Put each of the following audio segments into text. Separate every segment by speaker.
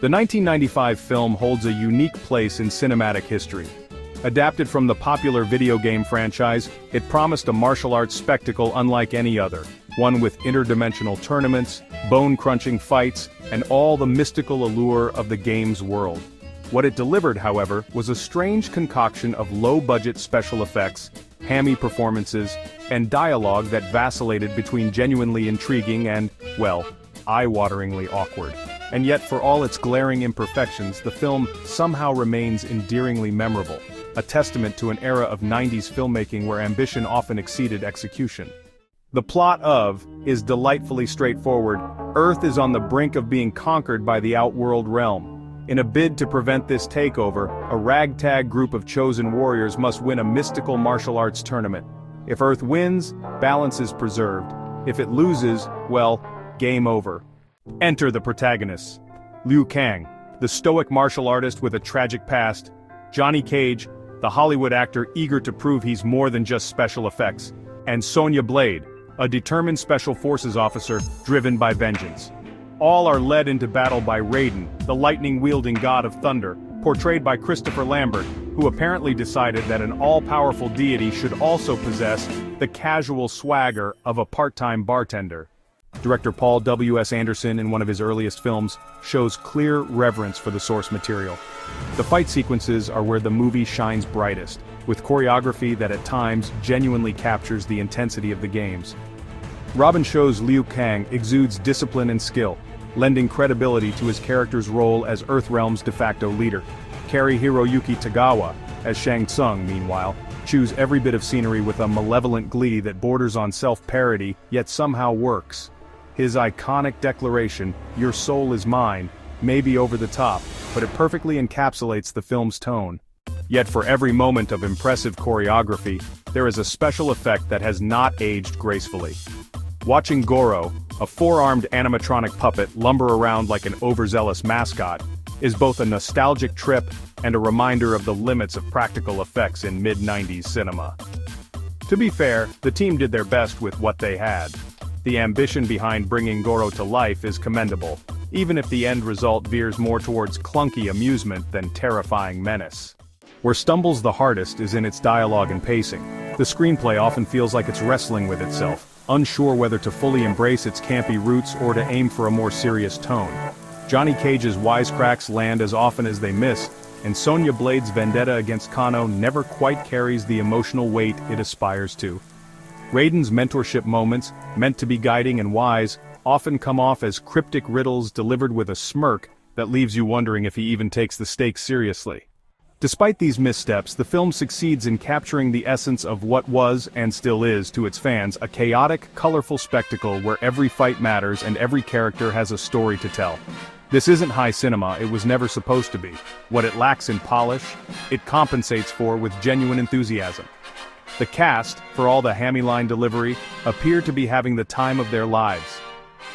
Speaker 1: The 1995 film holds a unique place in cinematic history. Adapted from the popular video game franchise, it promised a martial arts spectacle unlike any other, one with interdimensional tournaments, bone-crunching fights, and all the mystical allure of the game's world. What it delivered, however, was a strange concoction of low-budget special effects, hammy performances, and dialogue that vacillated between genuinely intriguing and, well, eye-wateringly awkward. And yet, for all its glaring imperfections, the film somehow remains endearingly memorable, a testament to an era of 90s filmmaking where ambition often exceeded execution. The plot of is delightfully straightforward. Earth is on the brink of being conquered by the outworld realm. In a bid to prevent this takeover, a ragtag group of chosen warriors must win a mystical martial arts tournament. If Earth wins, balance is preserved. If it loses, well, game over. Enter the protagonists. Liu Kang, the stoic martial artist with a tragic past. Johnny Cage, the Hollywood actor eager to prove he's more than just special effects. And Sonya Blade, a determined special forces officer driven by vengeance. All are led into battle by Raiden, the lightning-wielding god of thunder, portrayed by Christopher Lambert, who apparently decided that an all-powerful deity should also possess the casual swagger of a part-time bartender. Director Paul W.S. Anderson, in one of his earliest films, shows clear reverence for the source material. The fight sequences are where the movie shines brightest, with choreography that at times genuinely captures the intensity of the games. Robin Shou's Liu Kang exudes discipline and skill, lending credibility to his character's role as Earthrealm's de facto leader. Cary-Hiroyuki Tagawa, as Shang Tsung, meanwhile, chews every bit of scenery with a malevolent glee that borders on self-parody, yet somehow works. His iconic declaration, "Your soul is mine," may be over the top, but it perfectly encapsulates the film's tone. Yet for every moment of impressive choreography, there is a special effect that has not aged gracefully. Watching Goro, a four-armed animatronic puppet, lumber around like an overzealous mascot, is both a nostalgic trip and a reminder of the limits of practical effects in mid-90s cinema. To be fair, the team did their best with what they had. The ambition behind bringing Goro to life is commendable, even if the end result veers more towards clunky amusement than terrifying menace. Where stumbles the hardest is in its dialogue and pacing. The screenplay often feels like it's wrestling with itself, unsure whether to fully embrace its campy roots or to aim for a more serious tone. Johnny Cage's wisecracks land as often as they miss, and Sonya Blade's vendetta against Kano never quite carries the emotional weight it aspires to. Raiden's mentorship moments, meant to be guiding and wise, often come off as cryptic riddles delivered with a smirk that leaves you wondering if he even takes the stakes seriously. Despite these missteps, the film succeeds in capturing the essence of what was, and still is to its fans, a chaotic, colorful spectacle where every fight matters and every character has a story to tell. This isn't high cinema, it was never supposed to be. What it lacks in polish, it compensates for with genuine enthusiasm. The cast, for all the hammy line delivery, appear to be having the time of their lives.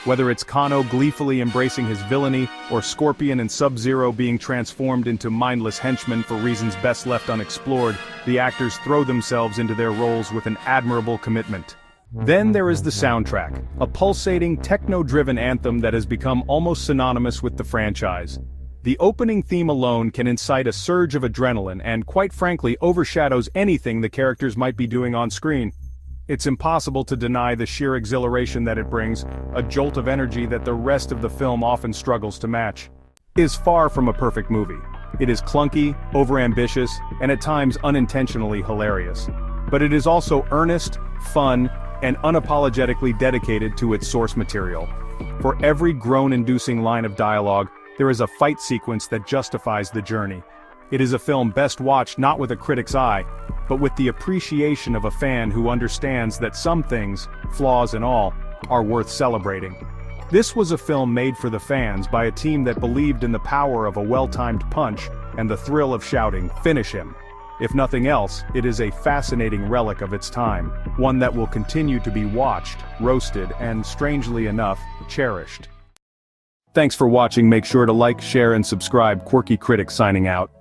Speaker 1: Whether it's Kano gleefully embracing his villainy, or Scorpion and Sub-Zero being transformed into mindless henchmen for reasons best left unexplored, the actors throw themselves into their roles with an admirable commitment. Then there is the soundtrack, a pulsating, techno-driven anthem that has become almost synonymous with the franchise. The opening theme alone can incite a surge of adrenaline and, quite frankly, overshadows anything the characters might be doing on screen. It's impossible to deny the sheer exhilaration that it brings, a jolt of energy that the rest of the film often struggles to match. It is far from a perfect movie. It is clunky, overambitious, and at times unintentionally hilarious. But it is also earnest, fun, and unapologetically dedicated to its source material. For every groan-inducing line of dialogue, there is a fight sequence that justifies the journey. It is a film best watched not with a critic's eye, but with the appreciation of a fan who understands that some things, flaws and all, are worth celebrating. This was a film made for the fans by a team that believed in the power of a well-timed punch and the thrill of shouting, "Finish him." If nothing else, it is a fascinating relic of its time, one that will continue to be watched, roasted, and, strangely enough, cherished. Thanks for watching. Make sure to like, share, and subscribe. Quirky Critic signing out.